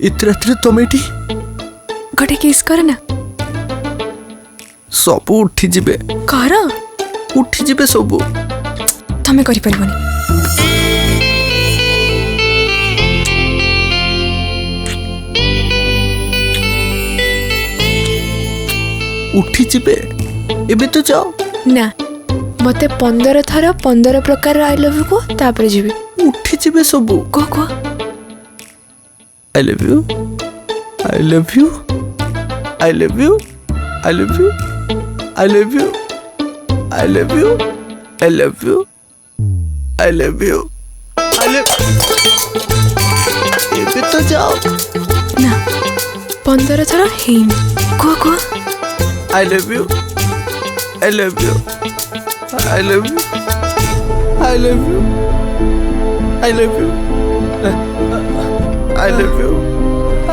इतने रात्रि तुम ये गोटे किस कर ना सब उठी जिबे कर उठी जिबे सब तमें करि परिबनी उठी जिबे एबे तो जाओ ना मते 15 थर 15 प्रकार आई लव यू को तापर जीवी उठी जिबे सब को I love you I love you I love you I love you I love you I love you I love you I love you I love एबे तो जाओ ना 15 थर हेन को I love you. I love you. I love you. I love you. I love you. I love you.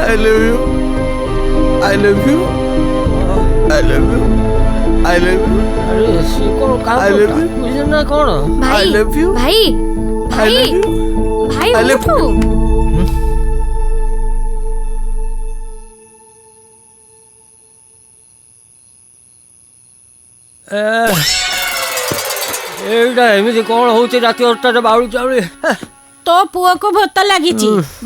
I love you. I love you. I love you. I love you. अरे सिकोर का I love you. मुझे ना कौन I love you. भाई I love you. भाई I love you. एटा एमिति कौन होची राति 8 बाउली चाउली तो पुआ को भूत लगी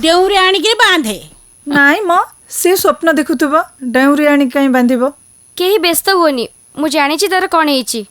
देउरे आणिक बांधे नाई म से स्वप्न देखुथबो डाउरी आनी कहीं बांधिबो केही व्यस्त होनी मु जानी छी तार कोन हेची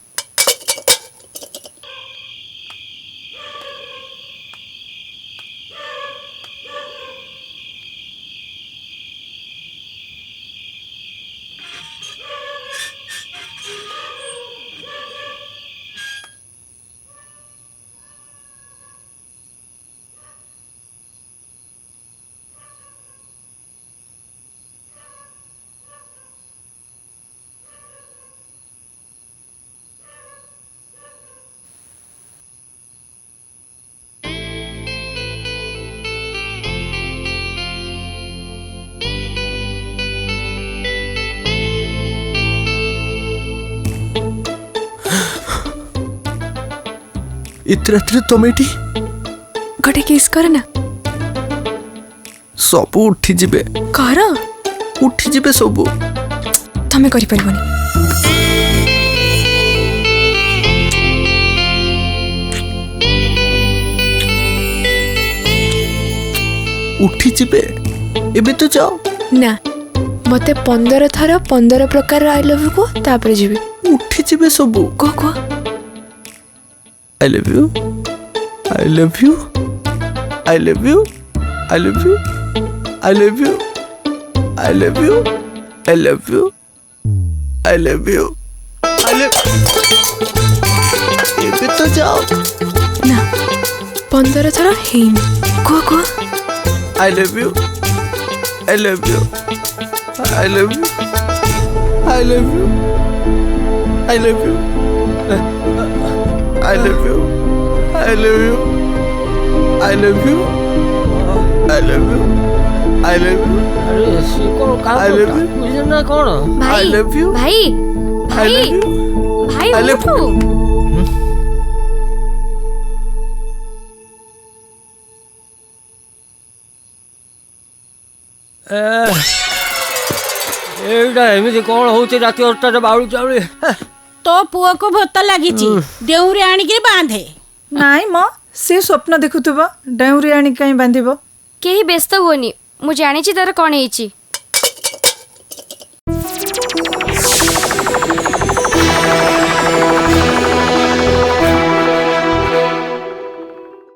इतने रात्रि तुम ये गोटे किस कर ना सब उठी जिबे कर उठी जिबे सब तमें करि परिबनी उठी जिबे एबे तो जाओ ना मते 15 थर 15 प्रकार आई लव यू को तापर जीवी उठी जिबे सब को I love you. I love you. I love you. I love you. I love you. I love you. I love you. I love you. I love एबे तो जाओ ना 15 थर हेन को I love you. I love you. I love you. I love you. I love you. I love you. I love you. I love you. I love you. I love you. अरे सिकोर का I love you. मुझे ना कौन I love you. भाई I भाई love you. भाई I love उठो एटा एमिति कौन होची राति 8 बाउली चाउली तो पुआ को भूत लगी देउरे आणिक बांधे नाई म से स्वप्न देखुथबो डाउरी आनी कहीं बांधिबो केही व्यस्त होनी मु जानी छी तार कोन हेची